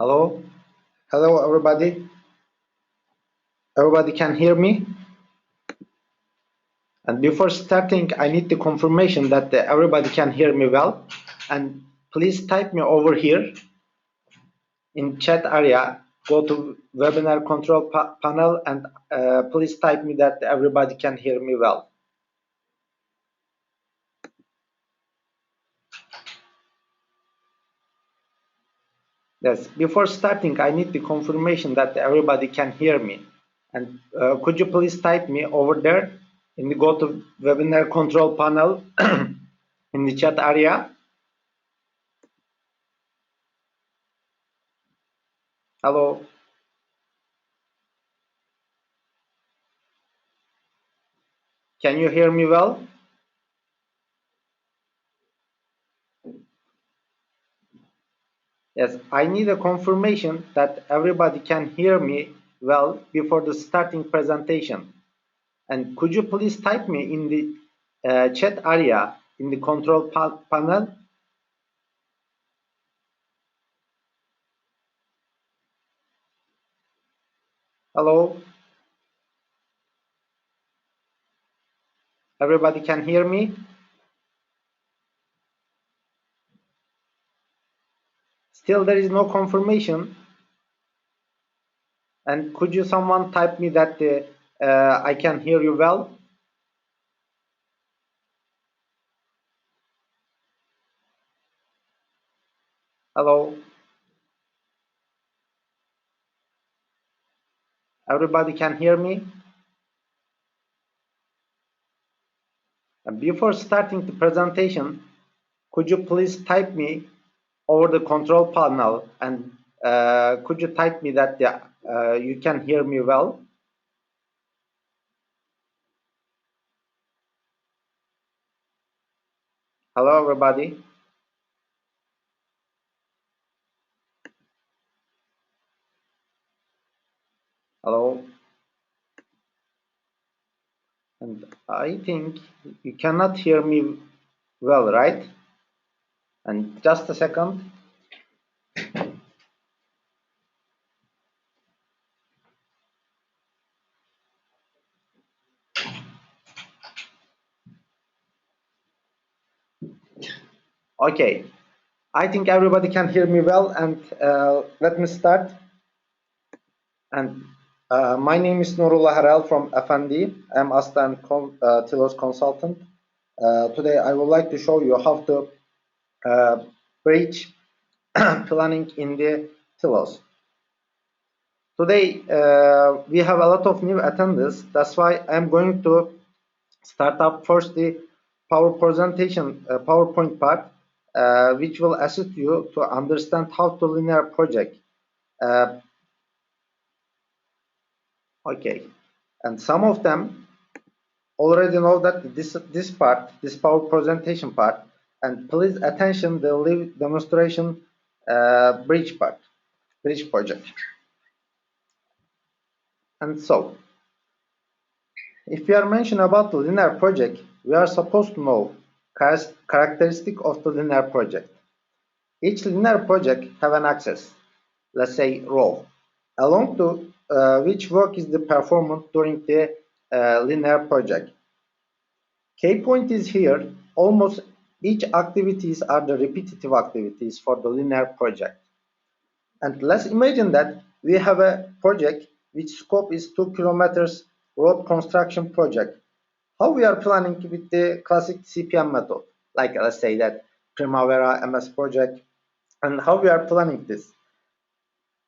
Hello, hello everybody. Everybody can hear me? And before starting, I need the confirmation that everybody can hear me well. And please type me over here in chat area. Go to webinar control panel and please type me that everybody can hear me well. Yes, before starting, I need the confirmation that everybody can hear me. And could you please type me over there in the go to webinar control panel in the chat area? Hello. Can you hear me well? Yes, I need a confirmation that everybody can hear me well before the starting presentation. And could you please type me in the chat area in the control panel? Hello? Everybody can hear me? Still there is no confirmation. And could you someone type me that I can hear you well? Hello? Everybody can hear me? And before starting the presentation, could you please type me over the control panel and could you type me that you can hear me well? Hello everybody. Hello. And I think you cannot hear me well, right? And just a second. Okay, I think everybody can hear me well, and let me start. And my name is Nurullah Harel from FND. I'm Aslan Tilos consultant. Today I would like to show you how to bridge planning in the Tilos. Today we have a lot of new attendees. That's why I'm going to start up first the PowerPoint part, which will assist you to understand how to linear project. Okay, and some of them already know that this part, this power presentation part, and please attention the live demonstration bridge project. And so, if we are mentioning about the linear project, we are supposed to know characteristic of the linear project. Each linear project have an axis, let's say row, along to which work is the performance during the linear project. Key point is here, almost each activities are the repetitive activities for the linear project. And let's imagine that we have a project which scope is 2 kilometers road construction project. How we are planning with the classic CPM method, like let's say that Primavera MS project, and how we are planning this.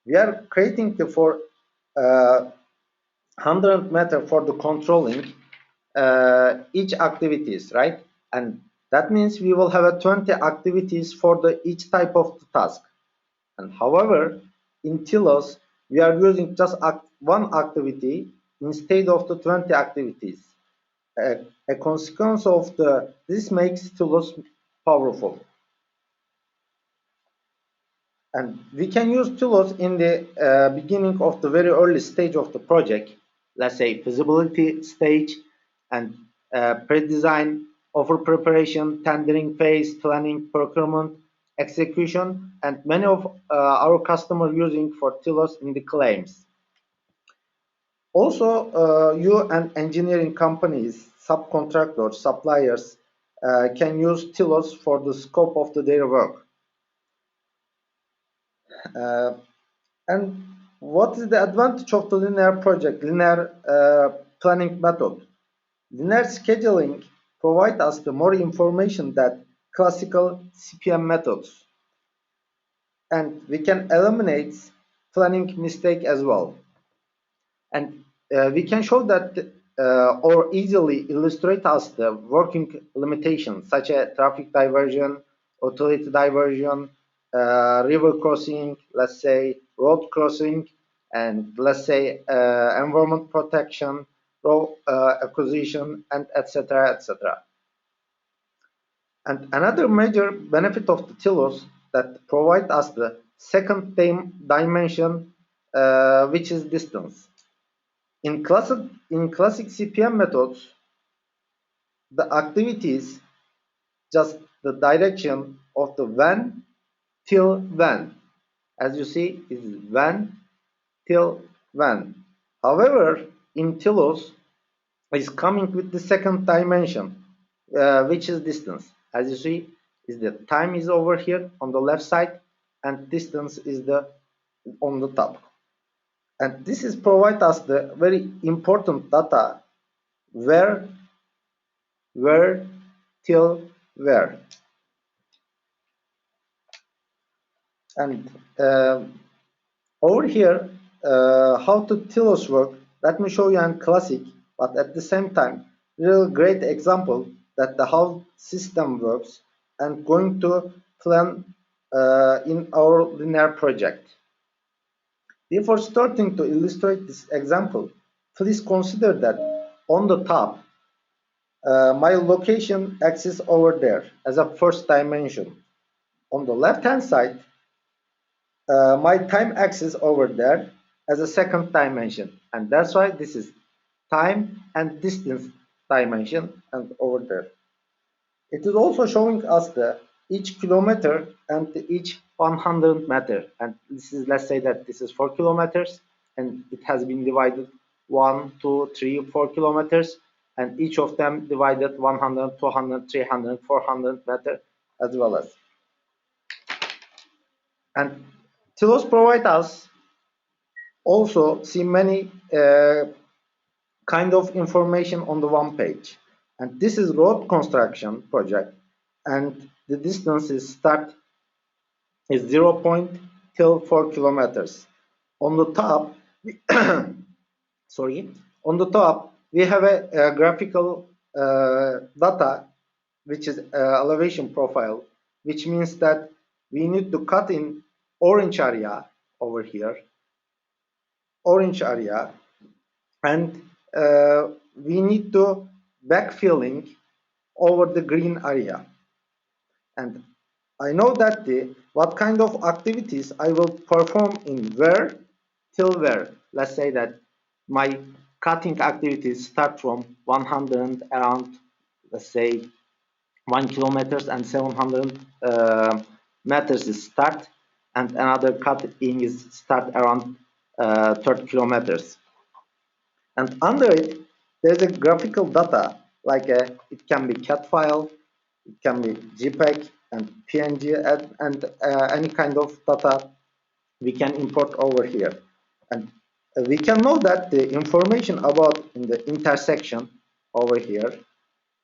We are creating the for 100 meter for the controlling each activities, right? And that means we will have a 20 activities for the each type of the task. And however, in Tilos, we are using just one activity instead of the 20 activities. A consequence of this makes Tilos powerful. And we can use Tilos in the beginning of the very early stage of the project, let's say feasibility stage and pre-design, offer preparation, tendering phase, planning, procurement, execution, and many of our customers using for Tilos in the claims. Also, you and engineering companies, subcontractors, suppliers can use Tilos for the scope of their work. Uh, and what is the advantage of the linear project, linear planning method? Linear scheduling provides us the more information than classical CPM methods, and we can eliminate planning mistake as well. And we can show that or easily illustrate us the working limitations such as traffic diversion, utility diversion, river crossing, let's say road crossing, and let's say environment protection, road acquisition, and etc. etc. And another major benefit of the Tilos that provide us the second dimension, which is distance. In classic CPM methods, the activities just the direction of the when till when. As you see, is when till when. However, in Tilos, is coming with the second dimension, which is distance. As you see, is the time is over here on the left side, and distance is the on the top. And this is provide us the very important data where till where. And over here, how to Tilos work. Let me show you in classic, but at the same time, real great example that the how system works and going to plan in our linear project. Before starting to illustrate this example, please consider that on the top, my location axis over there as a first dimension. On the left hand side, my time axis over there as a second dimension, and that's why this is time and distance dimension and over there. It is also showing us the each kilometer and each 100 meter, and this is, let's say that this is 4 kilometers and it has been divided 1 2 3 4 kilometers, and each of them divided 100 200 300 400 meter as well as. And Tilos provide us also see many kind of information on the one page. And this is road construction project, and the distance is start is 0 point till 4 kilometers. On the top, sorry, on the top we have a graphical data, which is elevation profile, which means that we need to cut in orange area over here, orange area, and we need to backfilling over the green area. And I know that what kind of activities I will perform in where till where. Let's say that my cutting activities start from 100 around, let's say 1 kilometers and 700 meters is start, and another cutting is start around 30 kilometers. And under it, there's a graphical data, like it can be CAD file, it can be JPEG and PNG, and any kind of data we can import over here. And we can know that the information about in the intersection over here,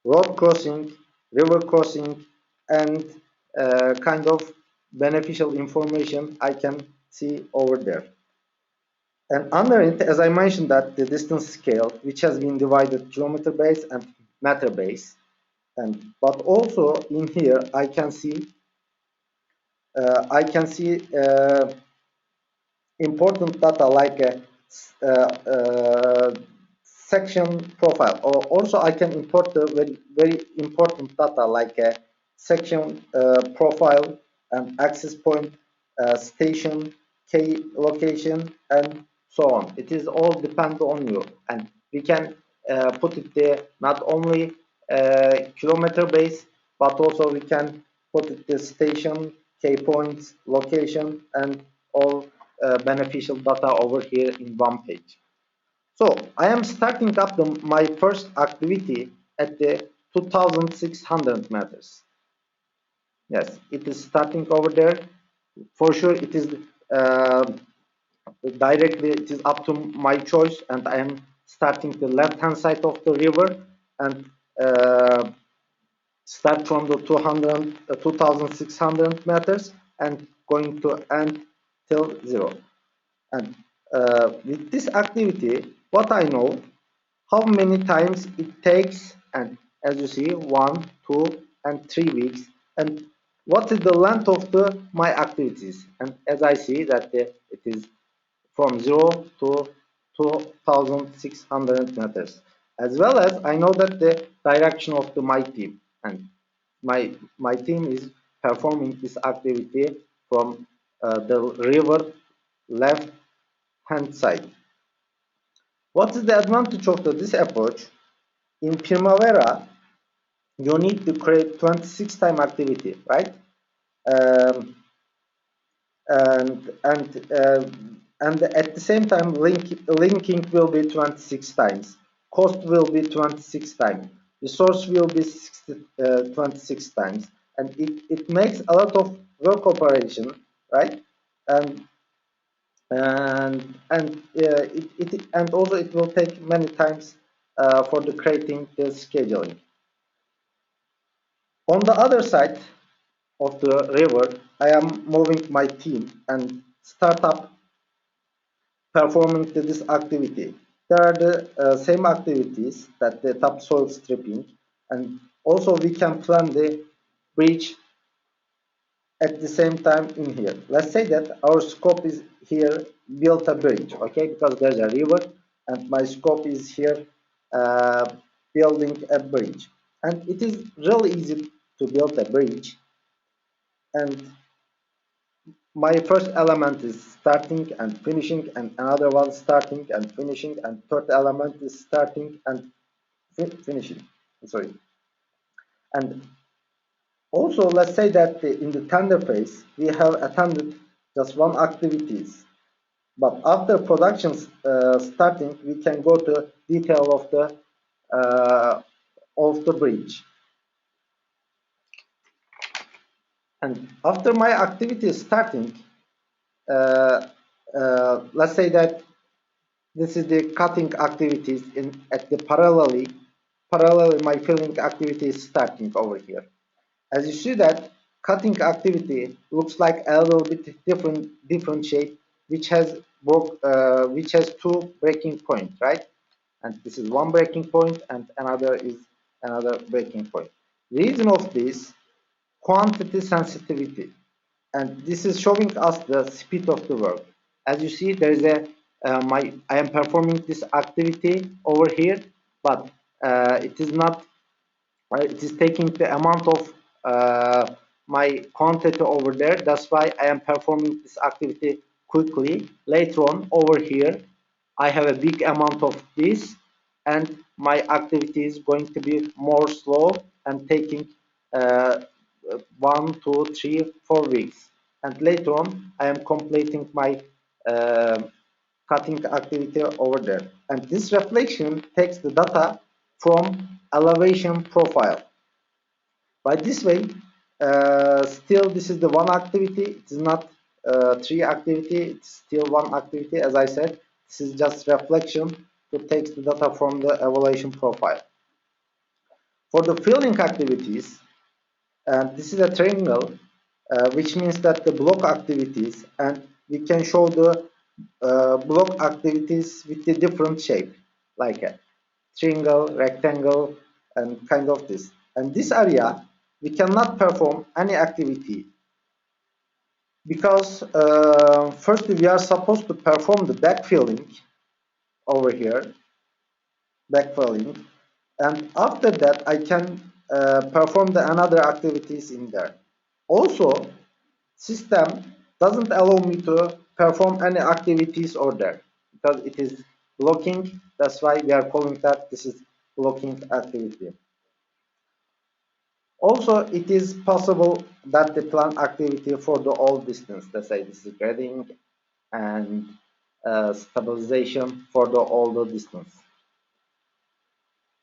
road crossing, river crossing, and kind of beneficial information I can see over there. And under it, as I mentioned, that the distance scale, which has been divided kilometer base and meter base, and but also in here I can see important data like a section profile, or also I can import the very important data like a section profile and access point, station, K location, and so on. It is all depend on you, and we can put it there not only kilometer base, but also we can put it the station key points, location, and all beneficial data over here in one page. So I am starting up my first activity at the 2600 meters. Yes, it is starting over there. For sure, it is uh, directly, it is up to my choice, and I am starting the left hand side of the river and start from the 2600 meters and going to end till zero. And with this activity, what I know, how many times it takes, and as you see, 1, 2, and 3 weeks, and what is the length of my activities. And as I see that it is from 0 to 2600 meters, as well as I know that the direction of my team, and my team is performing this activity from the river left hand side. What is the advantage of this approach? In Primavera, you need to create 26 time activity, right? Um, and and uh, and at the same time, linking will be 26 times. Cost will be 26 times. Resource will be 26 times, and it makes a lot of work operation, right? And and also it will take many times for the creating the scheduling. On the other side of the river, I am moving my team and start up performing this activity. There are the same activities that the topsoil stripping, and also we can plan the bridge at the same time in here. Let's say that our scope is here build a bridge, okay, because there's a river, and my scope is here uh, building a bridge. And it is really easy to build a bridge. And my first element is starting and finishing, and another one starting and finishing, and third element is starting and finishing. Sorry. And also, let's say that in the tender phase, we have attended just one activities. But after production starting, we can go to detail uh, of the bridge. And after my activity is starting, let's say that this is the cutting activities at the parallelly my filling activity is starting over here. As you see that cutting activity looks like a little bit different shape, which has two breaking points, right? And this is one breaking point, and another is another breaking point. Reason of this, quantity sensitivity, and this is showing us the speed of the work. As you see, there is a I am performing this activity over here, but it is not. It is taking the amount of my quantity over there. That's why I am performing this activity quickly. Later on, over here, I have a big amount of this, and my activity is going to be more slow and taking uh, 1, 2, 3, 4 weeks. And later on, I am completing my uh, cutting activity over there. And this reflection takes the data from elevation profile. By this way, still this is the one activity. It is not three activity. It's still one activity. As I said, this is just reflection to take the data from the evaluation profile. For the filling activities, this is a triangle, which means that the block activities, and we can show the block activities with the different shape, like a triangle, rectangle, and kind of this. And this area, we cannot perform any activity because firstly, we are supposed to perform the backfilling over here, backfilling, and after that, I can perform the another activities in there. Also, system doesn't allow me to perform any activities over there because it is blocking. That's why we are calling that this is blocking activity. Also, it is possible that the plan activity for the all distance, let's say this is grading and stabilization for the all the distance.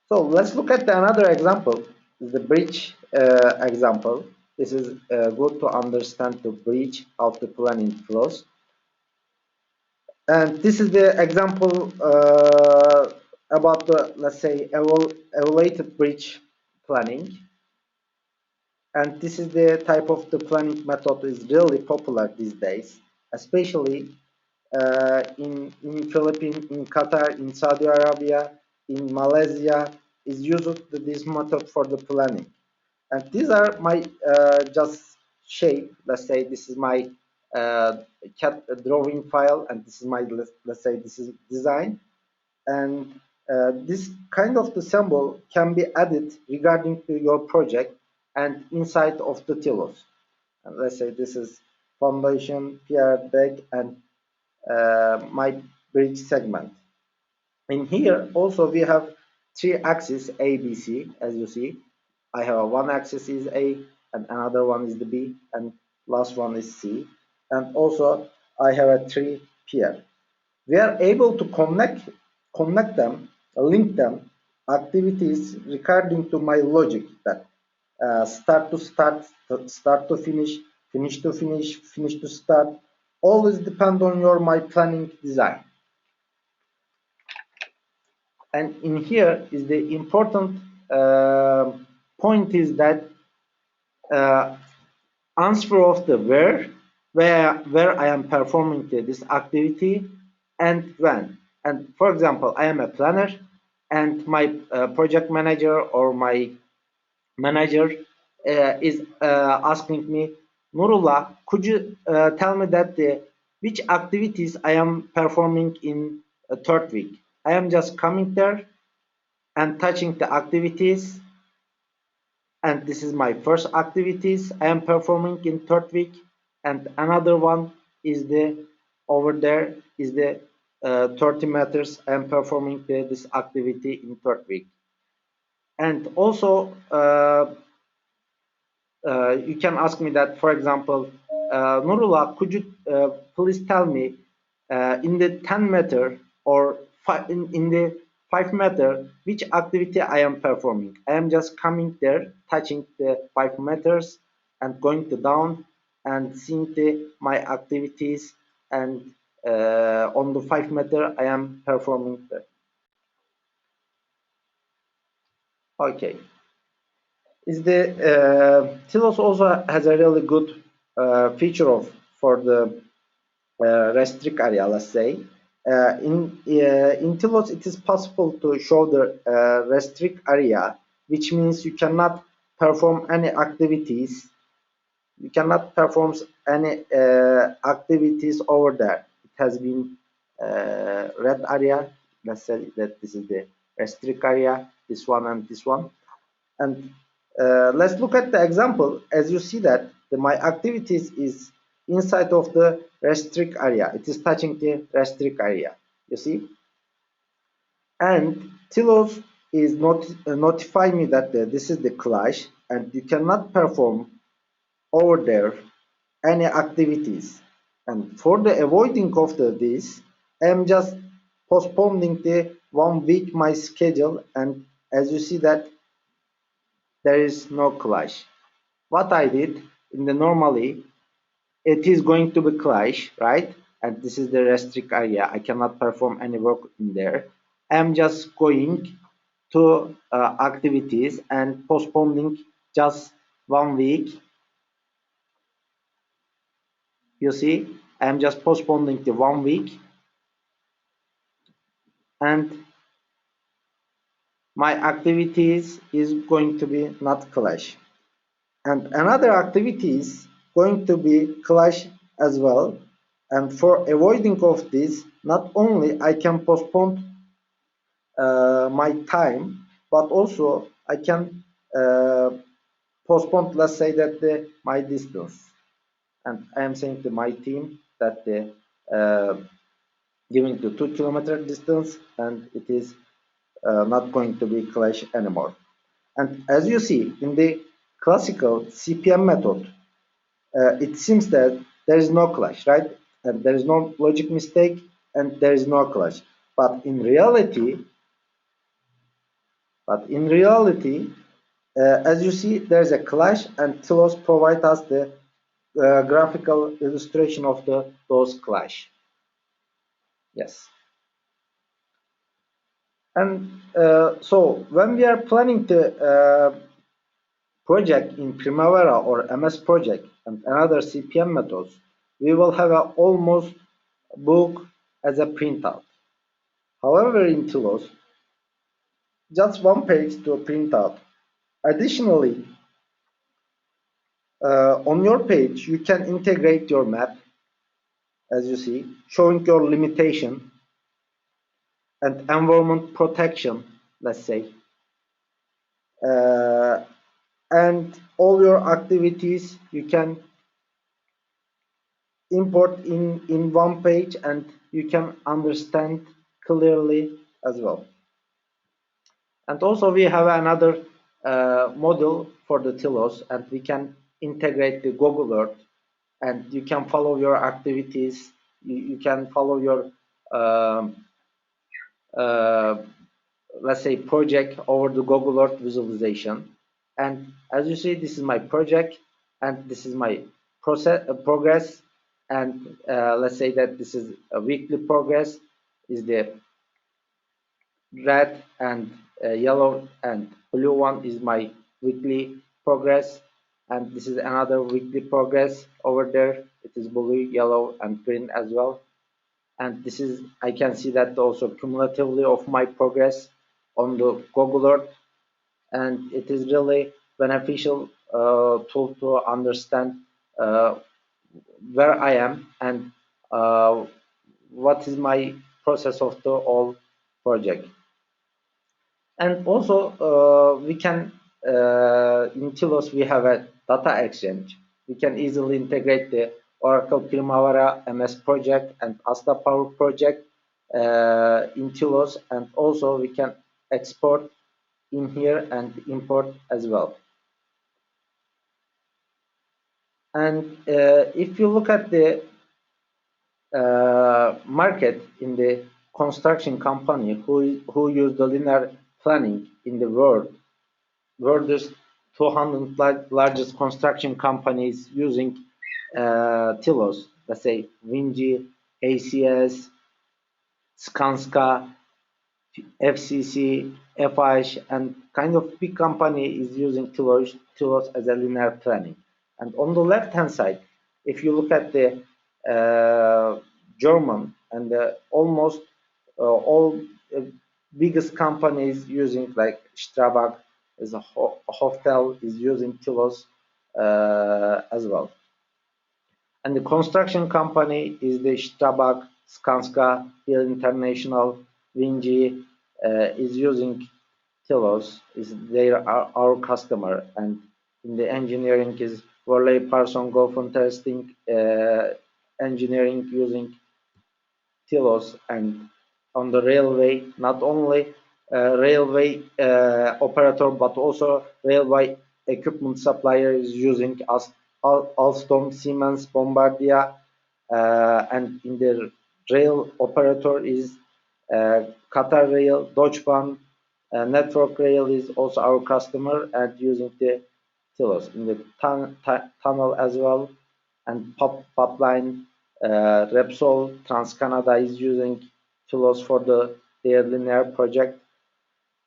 So let's look at another example, the bridge example. This is good to understand the bridge of the planning flows. And this is the example about the, let's say, evaluated bridge planning. And this is the type of the planning method is really popular these days, especially in Philippines, in Qatar, in Saudi Arabia, in Malaysia, is used this method for the planning. And these are my just shape. Let's say this is my cat drawing file, and this is my let's say this is design. And this kind of the symbol can be added regarding to your project and inside of the Tilos. And let's say this is foundation, pier, deck, and my bridge segment. In here also we have three axes A, B, C. As you see, I have one axis is A, and another one is the B, and last one is C. And also I have a three pier. We are able to connect them, link them, activities regarding to my logic that start to start, start to finish, finish to finish, finish to start. Always depend on your my planning design. And in here is the important point is that uh, answer of the where I am performing this activity and when. And for example, I am a planner and my project manager or my manager is asking me, Nurullah, could you tell me that which activities I am performing in a third week? I am just coming there and touching the activities, and this is my first activities I am performing in third week, and another one is the over there is the 30 meters I am performing this activity in third week. And also you can ask me that, for example, Nurullah, could you please tell me in the 10 meter or in the 5 meter, which activity I am performing? I am just coming there, touching the 5 meters and going to down and seeing my activities, and on the 5 meter I am performing the. Okay. Is the Tilos also has a really good feature of for the restrict area, let's say. In Tilos, it is possible to show the restrict area, which means you cannot perform any activities. You cannot perform any activities over there. It has been red area. Let's say that this is the restrict area, this one and this one. And let's look at the example. As you see that my activities is inside of the restrict area. It is touching the restrict area. You see, and Tilos is notify me that this is the clash, and you cannot perform over there any activities. And for the avoiding of this, I am just postponing the 1 week my schedule, and as you see that there is no clash. What I did in the normally, it is going to be clash, right? And this is the restrict area. I cannot perform any work in there. I'm just going to activities and postponing just 1 week. You see, I'm just postponing the 1 week, and my activities is going to be not clash. And another activity is going to be clash as well. And for avoiding of this, not only I can postpone my time, but also I can postpone, let's say that my distance. And I am saying to my team that giving the 2 kilometer distance, and it is not going to be clash anymore. And as you see in the classical CPM method, it seems that there is no clash, right? And there is no logic mistake, and there is no clash. But in reality, as you see, there is a clash, and Tilos provide us the graphical illustration of those clash. Yes. And so when we are planning the project in Primavera or MS project and another CPM methods, we will have a almost book as a printout. However, in Tilos, just one page to print out. Additionally, on your page, you can integrate your map, as you see, showing your limitation and environment protection, let's say, uh, and all your activities you can import in one page, and you can understand clearly as well. And also we have another model for the Tilos, and we can integrate the Google Earth, and you can follow your activities. You can follow your um, uh, let's say project over the Google Earth visualization. And as you see, this is my project, and this is my progress. And let's say that this is a weekly progress, is the red, and yellow and blue one is my weekly progress, and this is another weekly progress over there. It is blue, yellow, and green as well. And this is, I can see that also cumulatively of my progress on the Google Earth, and it is really beneficial tool to understand uh, where I am, and uh, what is my process of the whole project. And also we can in Tilos we have a data exchange. We can easily integrate the Oracle Primavera MS project and Asta Power project in Tilos, and also we can export in here and import as well. And if you look at the market in the construction company who use the linear planning in the world's 200 largest construction companies using Tilos, let's say Vinci, ACS, Skanska, FCC, FH, and kind of big company is using Tilos as a linear planning. And on the left-hand side, if you look at the German and almost all biggest companies using, like Strabag as a hotel is using Tilos as well. And the construction company is the Strabag, Skanska, Hill International, Vinci is using Tilos, is our customer. And in the engineering is Worley Parson Golf Testing engineering using Tilos. And on the railway, not only railway operator but also railway equipment supplier is using Alstom, Siemens, Bombardier, and in the rail operator is Qatar Rail, Deutsche Bahn, Network Rail is also our customer and using the Tilos in the tunnel as well, and pipeline. Repsol, TransCanada is using Tilos for their linear project.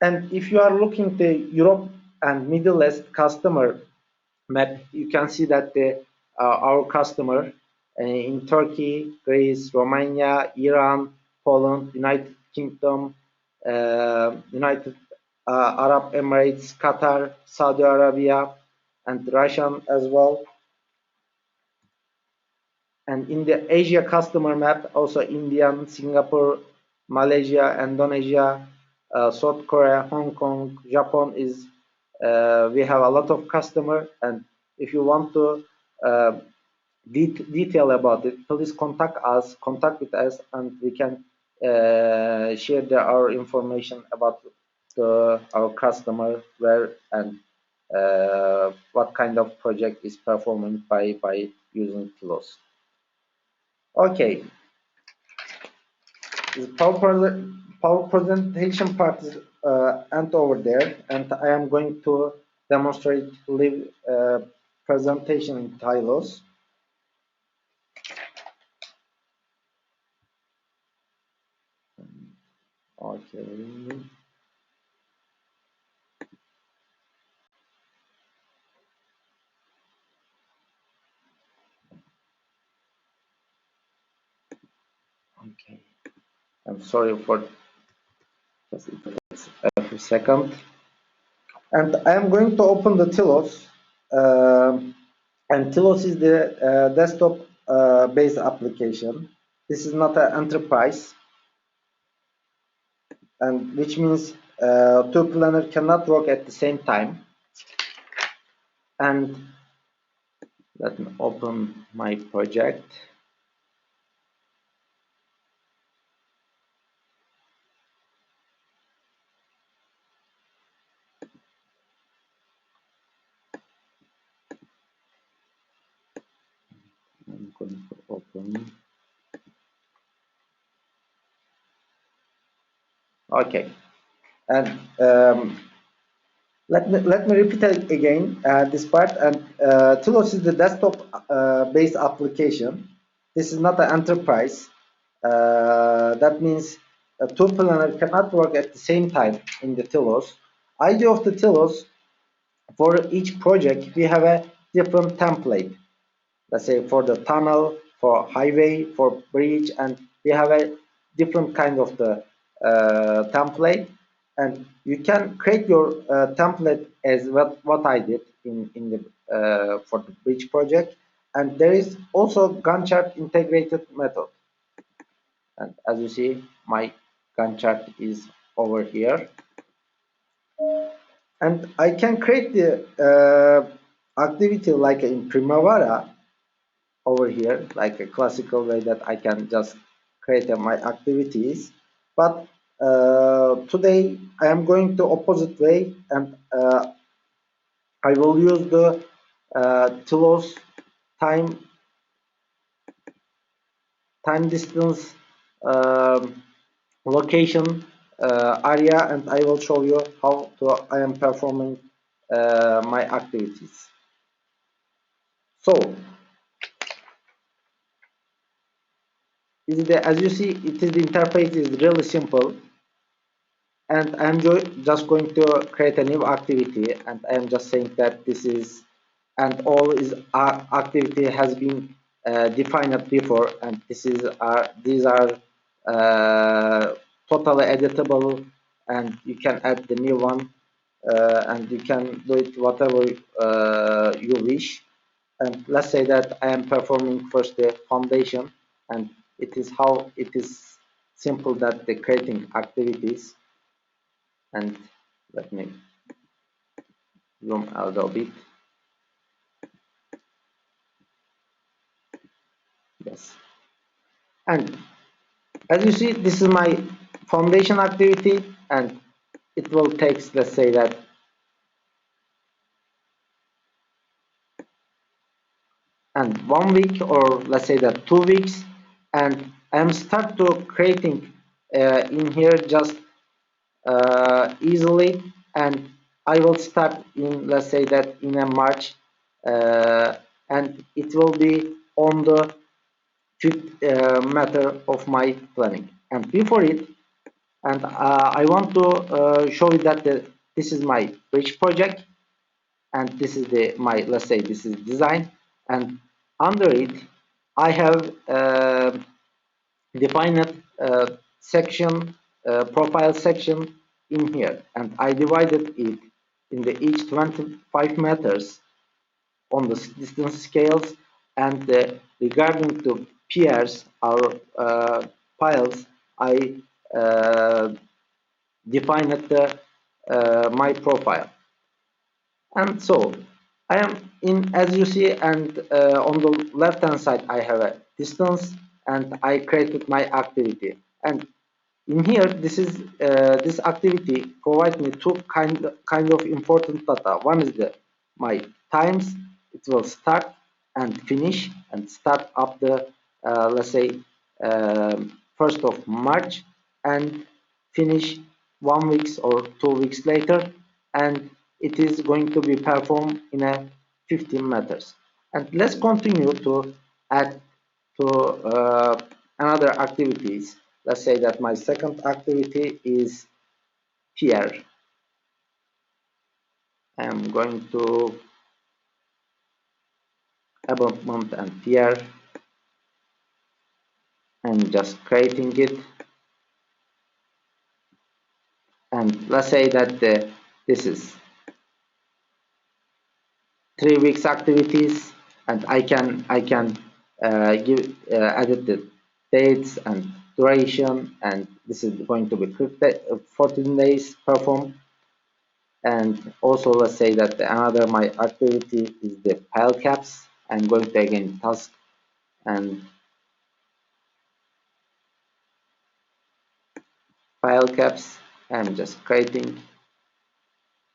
And if you are looking the Europe and Middle East customer map, you can see that our customer in Turkey, Greece, Romania, Iran, Poland, United Kingdom, United Arab Emirates, Qatar, Saudi Arabia, and Russia as well. And in the Asia customer map, also India, Singapore, Malaysia, Indonesia, South Korea, Hong Kong, Japan is we have a lot of customer. And if you want to uh, detail about it, please contact with us, and we can share our information about our customer, where and what kind of project is performed by using Tilos. Okay, the power presentation part is end over there, and I am going to demonstrate live presentation in Tilos. Okay. Okay. I'm sorry for just it takes a few seconds. And I am going to open the Tilos. And Tilos is the desktop based application. This is not an enterprise, and which means two planner cannot work at the same time. And let me open my project. I'm going to open. Okay, and let me repeat it again, this part. And Tilos is the desktop based application. This is not an enterprise. That means two planner cannot work at the same time in the Tilos. Idea of the Tilos, for each project we have a different template. Let's say for the tunnel, for highway, for bridge, and we have a different kind of the template, and you can create your template as what I did in the for the bridge project. And there is also Gantt chart integrated method, and as you see my Gantt chart is over here, and I can create the activity like in Primavera over here, like a classical way that I can just create my activities. But today I am going to opposite way, and I will use the Tilos time distance location area, and I will show you how I am performing my activities. So as you see, the interface is really simple, and I'm just going to create a new activity, and I'm just saying that this is, and all is activity has been defined before, and these are uh, totally editable, and you can add the new one, and you can do it whatever you wish. And let's say that I am performing first the foundation, and it is how it is simple that the creating activities. And let me zoom out a bit. Yes, and as you see, this is my foundation activity, and it will take, let's say that, and 1 week, or let's say that 2 weeks, and I'm start to creating in here just easily, and I will start in, let's say that, in a March, uh, and it will be on the fifth matter of my planning. And before it, and I want to show you that this is my bridge project, and this is my, let's say, this is design, and under it I have defined section, profile section in here, and I divided it in the each 25 meters on the distance scales, and regarding to peers or piles, I defined my profile. And so I am in, as you see, and on the left hand side I have a distance, and I created my activity. And In here, this activity provides me two kind of important data. One is the my times it will start and finish, and start up the let's say 1st of March and finish 1 week or 2 weeks later, and it is going to be performed in a 15 meters. And let's continue to add to another activities. Let's say that my second activity is here. I'm going to abandonment and here and just creating it. And let's say that this is 3 weeks activities, and I can give edit the dates and duration, and this is going to be 14 days performed. And also let's say that another my activity is the file caps. I'm going to again task and file caps. I'm just creating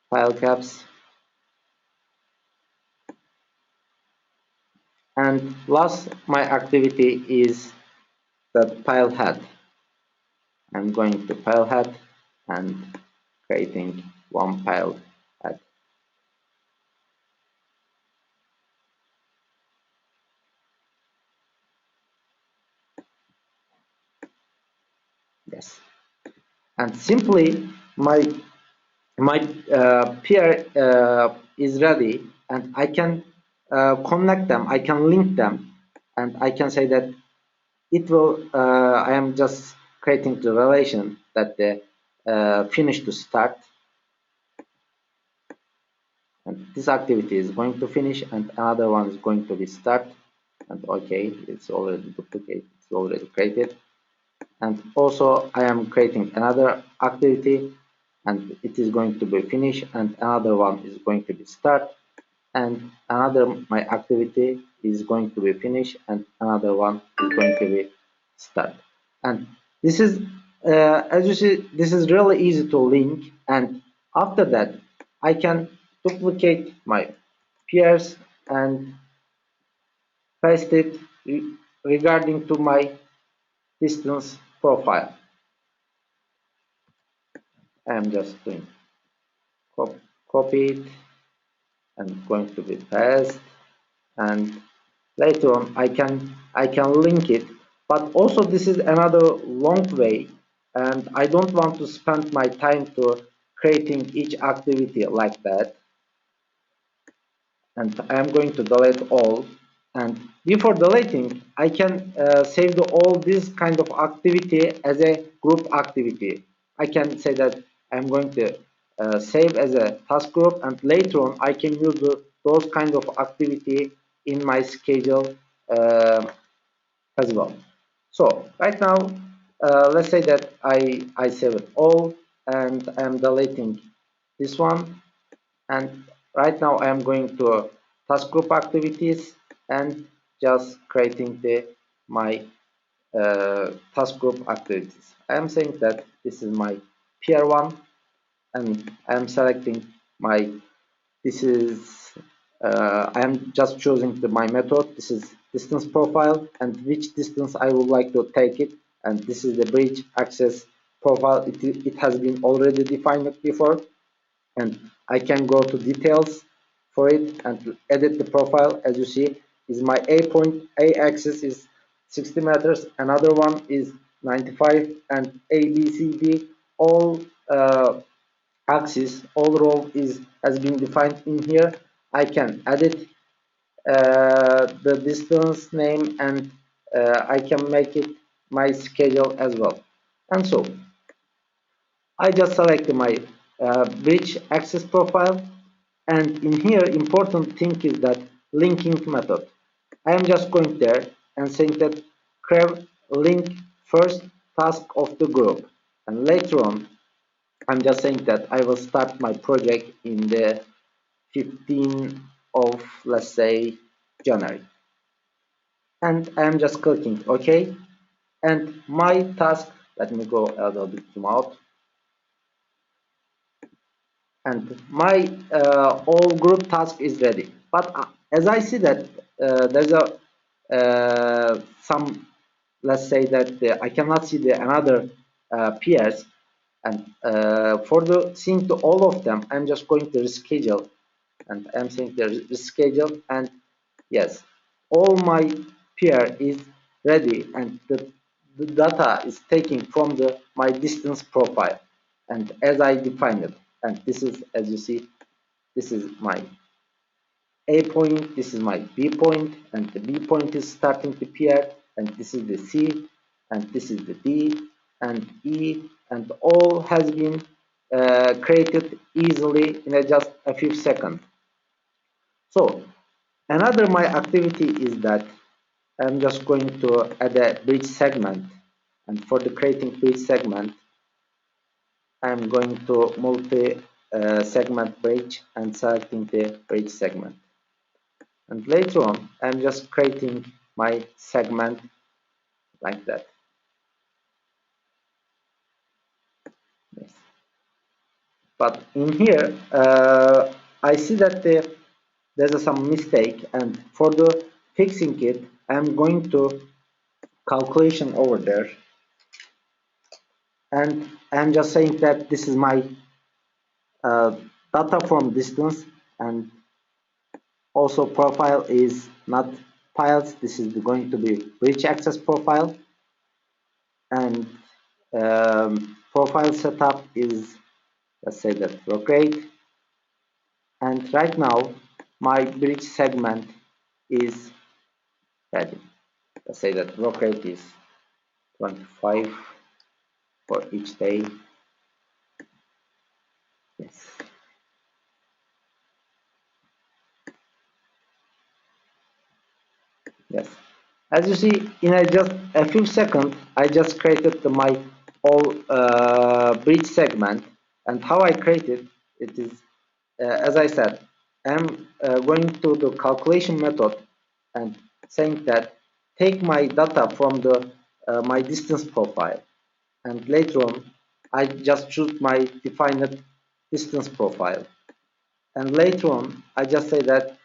file caps. And last my activity is the file head. I'm going to file head and creating one file head. Yes. And simply my peer is ready, and I can connect them, I can link them, and I can say that it will I am just creating the relation that the finish to start, and this activity is going to finish and another one is going to be start. And okay, it's already duplicated, it's already created. And also I am creating another activity, and it is going to be finish, and another one is going to be start, and another my activity is going to be finish, and another one is going to be start. And this is as you see, this is really easy to link. And after that I can duplicate my peers and paste it regarding to my distance profile. I am just doing copy it and going to be paste, and later on I can link it. But also this is another long way, and I don't want to spend my time to creating each activity like that. And I am going to delete all. And before deleting, I can save all this kind of activity as a group activity. I can say that I'm going to save as a task group, and later on I can use those kind of activity in my schedule as well. So right now, let's say that I save it all, and I'm deleting this one. And right now I am going to task group activities and just creating my task group activities. I am saying that this is my peer one, and I am selecting my this is I am just choosing my method. This is distance profile, and which distance I would like to take it. And this is the bridge access profile. It has been already defined before, and I can go to details for it and edit the profile. As you see, is my A axis is 60 meters, another one is 95, and A, B, C, D, all axis, all row has been defined in here. I can edit the distance name, and I can make it my schedule as well. And so I just select my bridge access profile, and in here important thing is that linking method. I am just going there and saying that create link first task of the group, and later on I'm just saying that I will start my project in the 15th of, let's say, January, and I am just clicking OK, and my task Let me go a little bit zoom out. And my all group task is ready. But as I see that there's a some, let's say that I cannot see the another peers, and for the seeing to all of them, I'm just going to reschedule, and I'm saying the reschedule, and yes, all my peer is ready, and the data is taken from the my distance profile, and as I defined it, and this is, as you see, this is my A point, this is my B point, and the B point is starting to appear, and this is the C, and this is the D, and E, and all has been created easily in just a few seconds. So another my activity is that I'm just going to add a bridge segment, and for the creating bridge segment, I'm going to multi segment bridge and selecting the bridge segment. And later on, I'm just creating my segment like that. Yes. But in here, I see that there's some mistake, and for the fixing it, I'm going to calculation over there, and I'm just saying that this is my data from distance, and also profile is not files. This is going to be bridge access profile, and profile setup is, let's say that rotate, and right now my bridge segment is ready. Let's say that rotate is 25 for each day. Yes. Yes. As you see, in just a few seconds, I just created my all bridge segment, and how I created it is, as I said, I'm going to the calculation method and saying that take my data from the my distance profile, and later on I just choose my defined distance profile, and later on I just say that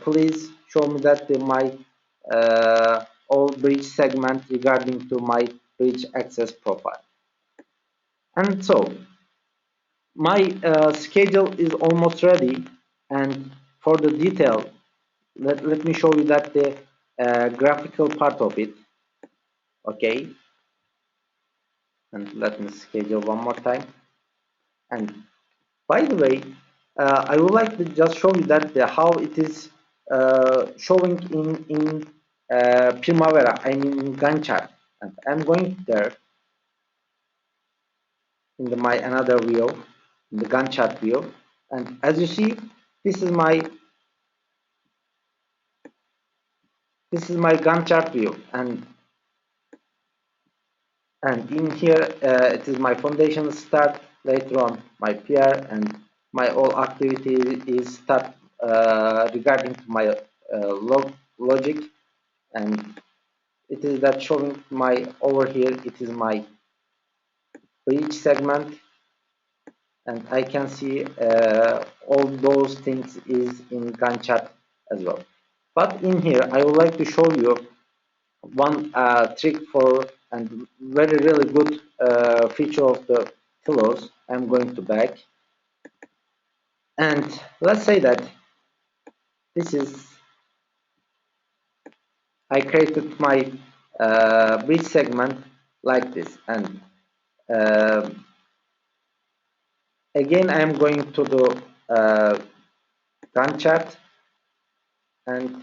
please show me that my all bridge segment regarding to my bridge access profile. And so my schedule is almost ready, and for the detail, let me show you that the graphical part of it. Okay, and let me schedule one more time. And by the way, I would like to just show you that how it is showing in Primavera, I mean in Gantt chart. And I'm going there in my another view, in the Gantt chart view, and as you see, this is my Gantt chart view, and in here it is my foundation start, later on my PR, and my all activity is start regarding to my logic, and it is that showing my over here, it is my bridge segment, and I can see all those things is in Gantt chart as well. But in here I would like to show you one trick for, and very really good feature of the Tilos. I'm going to back, and let's say that this is, I created my bridge segment like this, and uh, again I'm going to the Gantt chart, and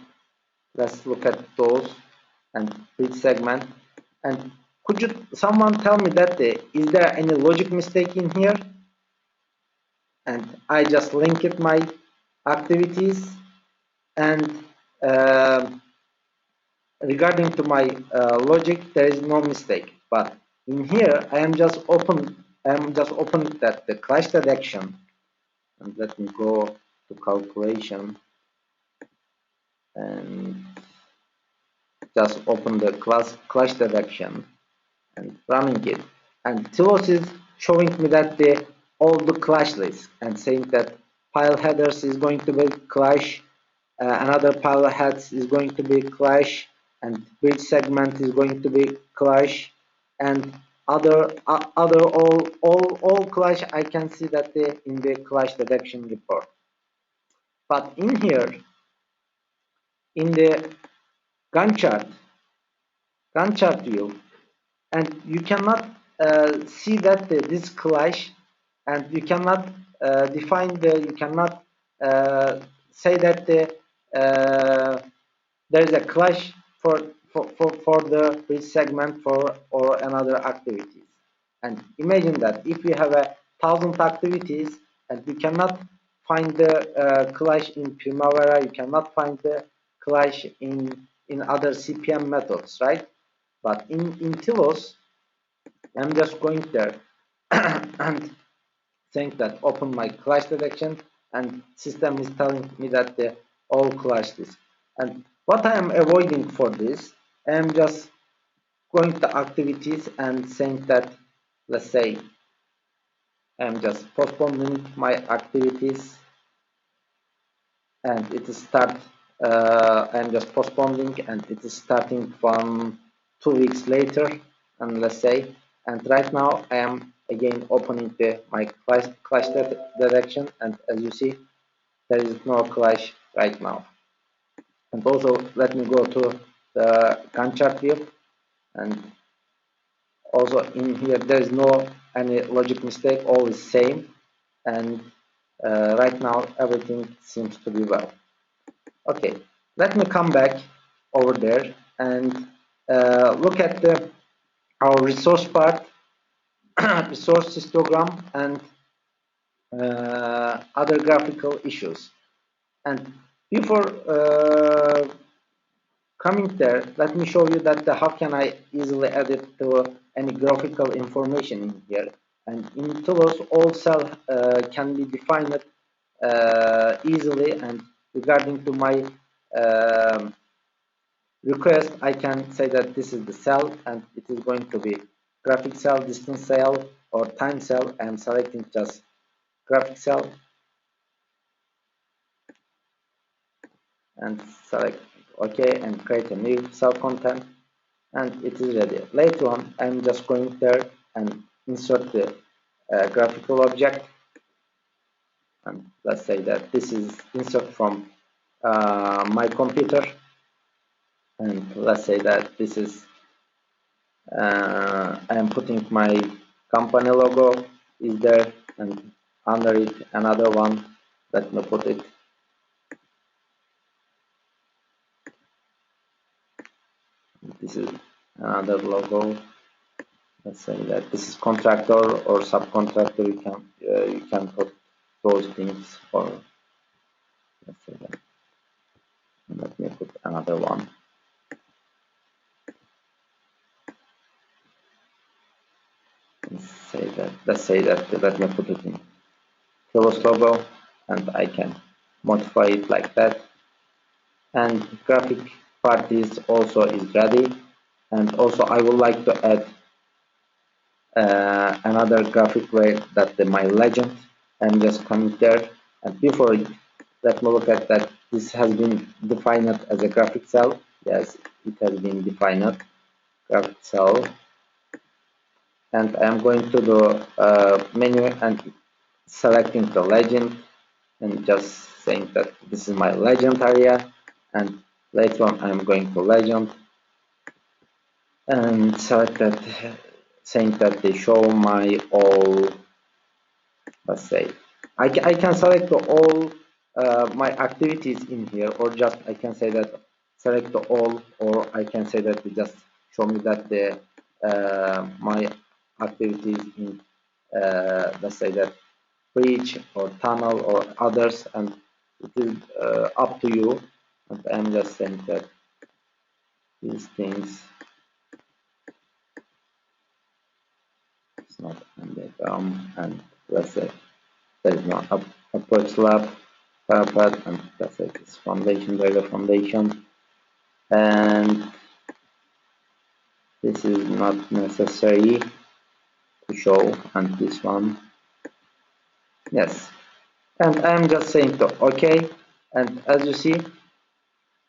let's look at those and bridge segment. And could you someone tell me that is there any logic mistake in here? And I just link it my activities, and uh, regarding to my logic, there is no mistake. But in here, I am just open that the clash detection, and let me go to calculation and just open the clash detection, and running it, and Tilos is showing me that all the clash list and saying that pile headers is going to be clash, another pile heads is going to be clash, and bridge segment is going to be clash, and other all clash. I can see that in the clash detection report. But in here, in the Gantt chart view, and you cannot see that this clash, and you cannot define you cannot say that there is a clash for the bridge segment or another activities. And imagine that if you have 1,000 activities and you cannot find the clash in Primavera, you cannot find the clash in other CPM methods, right? But in Tilos, I'm just going there and saying that open my clash detection, and system is telling me that all clash this. And what I am avoiding for this, I am just going to activities and saying that, let's say, I'm just postponing my activities, and it is start. I'm just postponing, and it is starting from 2 weeks later, and let's say, and right now I am again opening my clash detection, and as you see, there is no clash right now. And also, let me go to the Gantt chart view, and also in here there is no any logic mistake, all is same, and right now everything seems to be well. Okay, let me come back over there and look at our resource part, resource histogram, and other graphical issues. And before coming there, let me show you that how can I easily add it to any graphical information in here. And in Tilos, all cell can be defined easily, and regarding to my request, I can say that this is the cell, and it is going to be graphic cell, distance cell, or time cell. I am selecting just graphic cell and select OK and create a new cell content, and it is ready. Later on, I'm just going there and insert the graphical object, and let's say that this is insert from my computer, and let's say that this is I'm putting my company logo is there, and under it another one. Let me put it. This is another logo. Let's say that this is contractor or subcontractor. You can put those things, or let's say that. Let me put another one. Let's say that let me put it in Tilos logo, and I can modify it like that. And graphic part is also is ready, and also I would like to add another graphic way that my legend. I'm just coming there, and before it, let me look at that. This has been defined as a graphic cell. Yes, it has been defined graphic cell, and I'm going to the menu and selecting the legend, and just saying that this is my legend area, and later on I'm going to legend and select that, saying that they show my all. Let's say I can select all my activities in here, or just I can say that select all, or I can say that they just show me that the my activities in let's say that bridge or tunnel or others, and it is up to you. And I'm just saying that these things it's not underground, and let's say there is no approach slab, parapet, and let's say this foundation, regular foundation, and this this is not necessary to show, and this one, yes. And I'm just saying to OK, and as you see,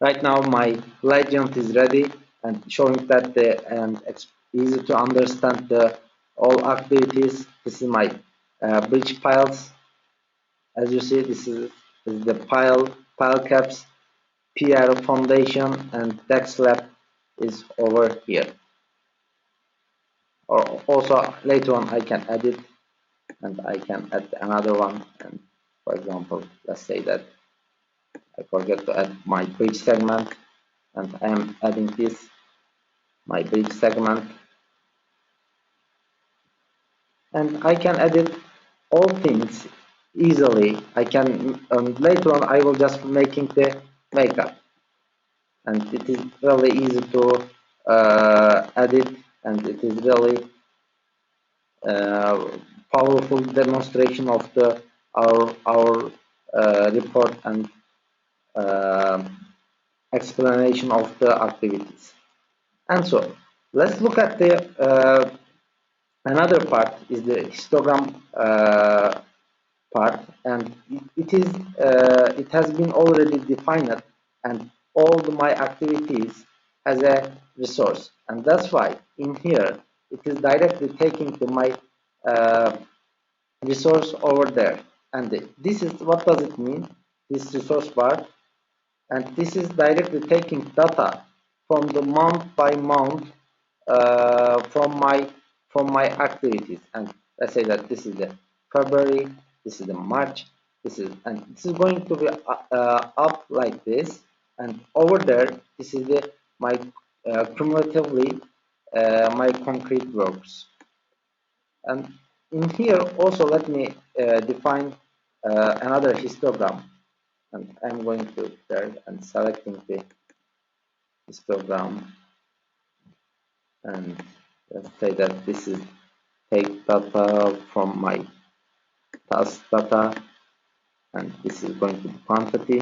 right now my legend is ready and showing that and it's easy to understand the all activities. This is my bridge piles. As you see, this is the pile caps, PR foundation, and deck slab is over here. Or also later on I can edit and I can add another one. And for example, let's say that I forget to add my bridge segment, and I am adding this my bridge segment, and I can edit all things easily. I can later on I will just making the makeup, and it is really easy to edit, and it is really powerful demonstration of the our report and uh, explanation of the activities. And so let's look at the another part is the histogram part, and it has been already defined, and all my activities as a resource, and that's why in here it is directly taking to my uh, resource over there. And this is what does it mean, this resource bar, and this is directly taking data from the month by month from my activities. And let's say that this is the February, this is the March, and this is going to be up like this, and over there this is the my cumulatively my concrete works. And in here also let me define another histogram, and I'm going to there and selecting the histogram, and let's say that this is take data from my task data, and this is going to be quantity,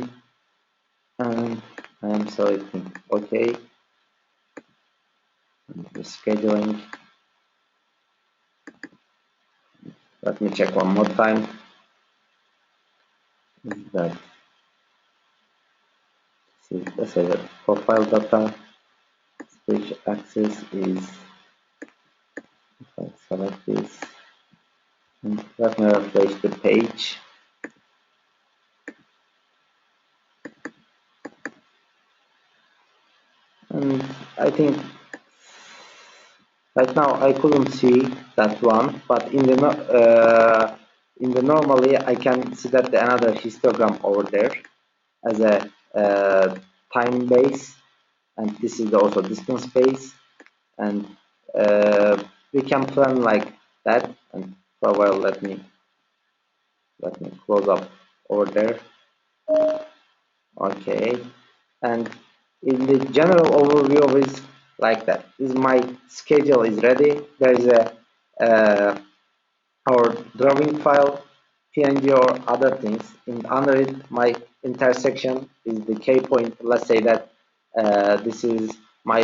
and I'm selecting OK, and the scheduling. Let me check one more time that this is, let's say that profile data switch axis is, if I select this, and let me refresh the page. And I think right now I couldn't see that one, but in the normally I can see that the another histogram over there as a time base, and this is also distance base, and we can plan like that. And for a while let me close up over there. Okay, and in the general overview is like that. Is my schedule is ready. There is a our drawing file, PNG or other things. In under it, my intersection is the K point. Let's say that this is my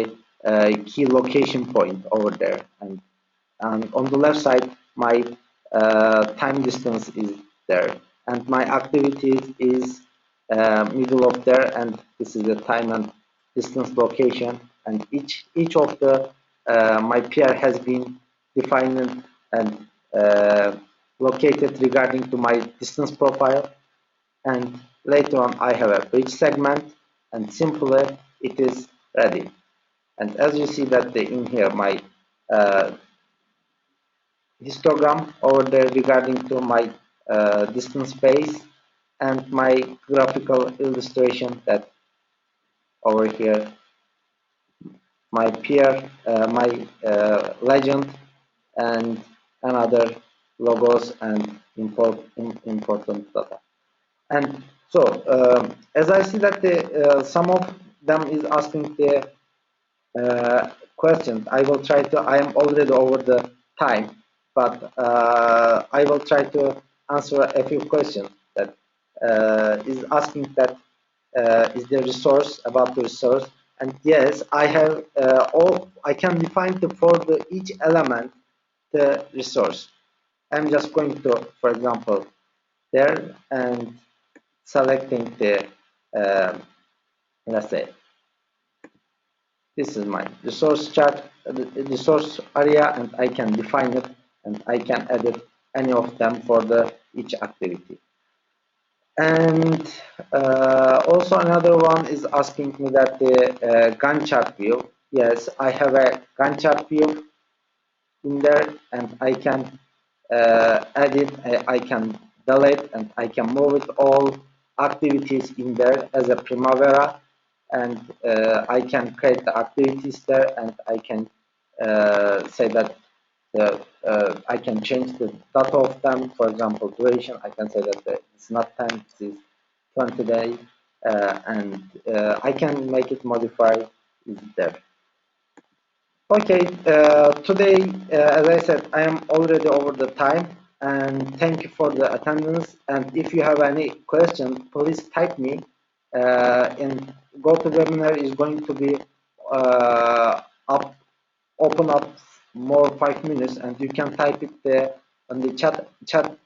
key location point over there, and on the left side, my time distance is there, and my activities is middle of there, and this is the time and distance location, and each of the my PR has been defined and located regarding to my distance profile. And later on I have a bridge segment, and simply it is ready. And as you see that in here my histogram over there regarding to my distance space, and my graphical illustration that over here my peer, my legend, and another logos and important data. And so as I see that some of them is asking the questions, I will try to, I am already over the time, but I will try to answer a few questions that is asking that is the resource, about the resource, And yes, I have I can define for each element the resource. I'm just going to, for example, there and selecting the, let's say, this is my resource chart, resource area, and I can define it, and I can edit any of them for each activity. And also another one is asking me that the Gantt chart view. Yes, I have a Gantt chart view in there, and I can edit, I can delete, and I can move it all activities in there as a Primavera, and I can create the activities there, and I can say that I can change the data of them. For example, duration, I can say that it's not 10, it is 20 days, and I can make it modify is there. Okay, today, as I said, I am already over the time, and thank you for the attendance. And if you have any question, please type me. And GoToWebinar is going to be open up more 5 minutes, and you can type it there on the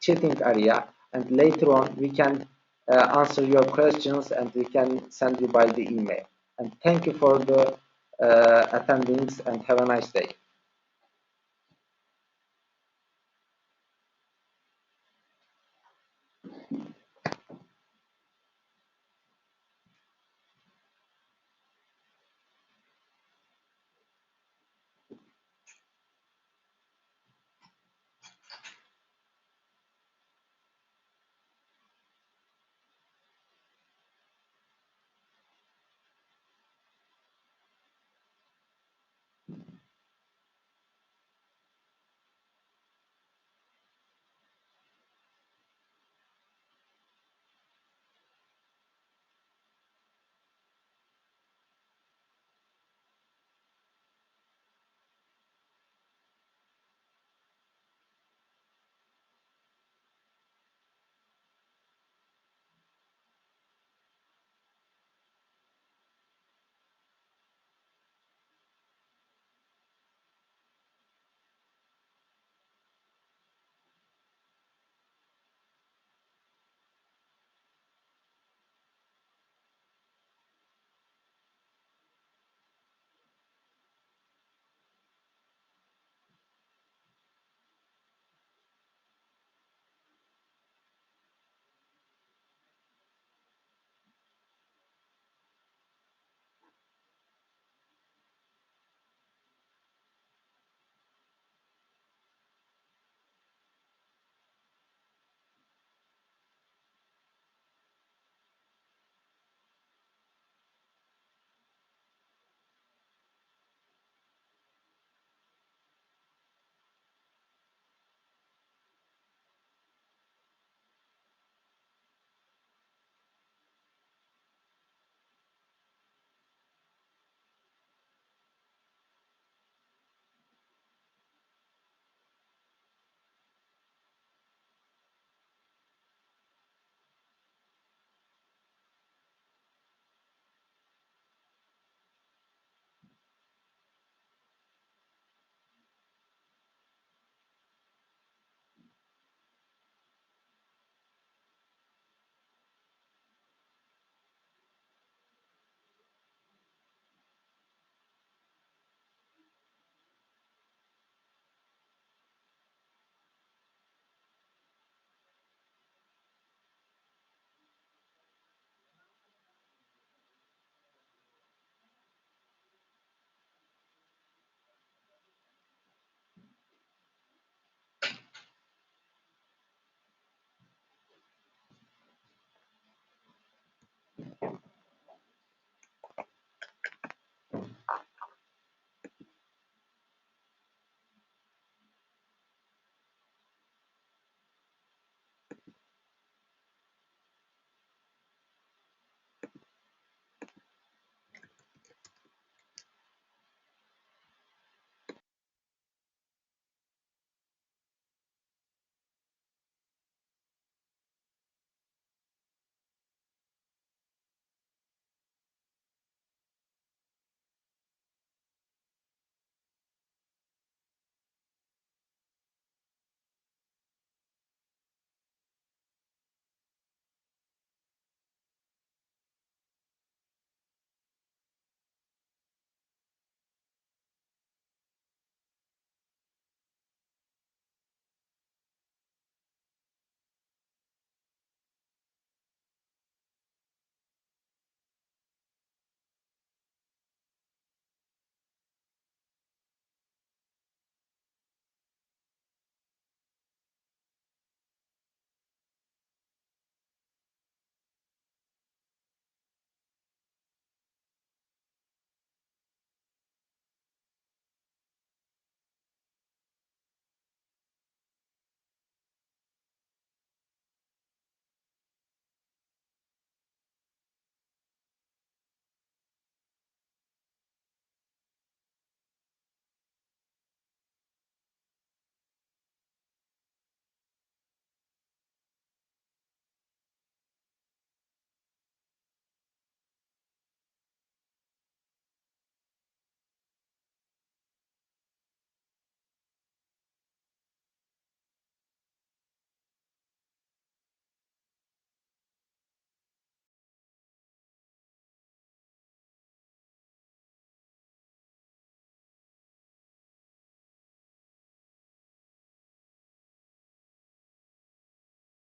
chatting area, and later on we can answer your questions, and we can send you by the email. And thank you for the attendance, and have a nice day.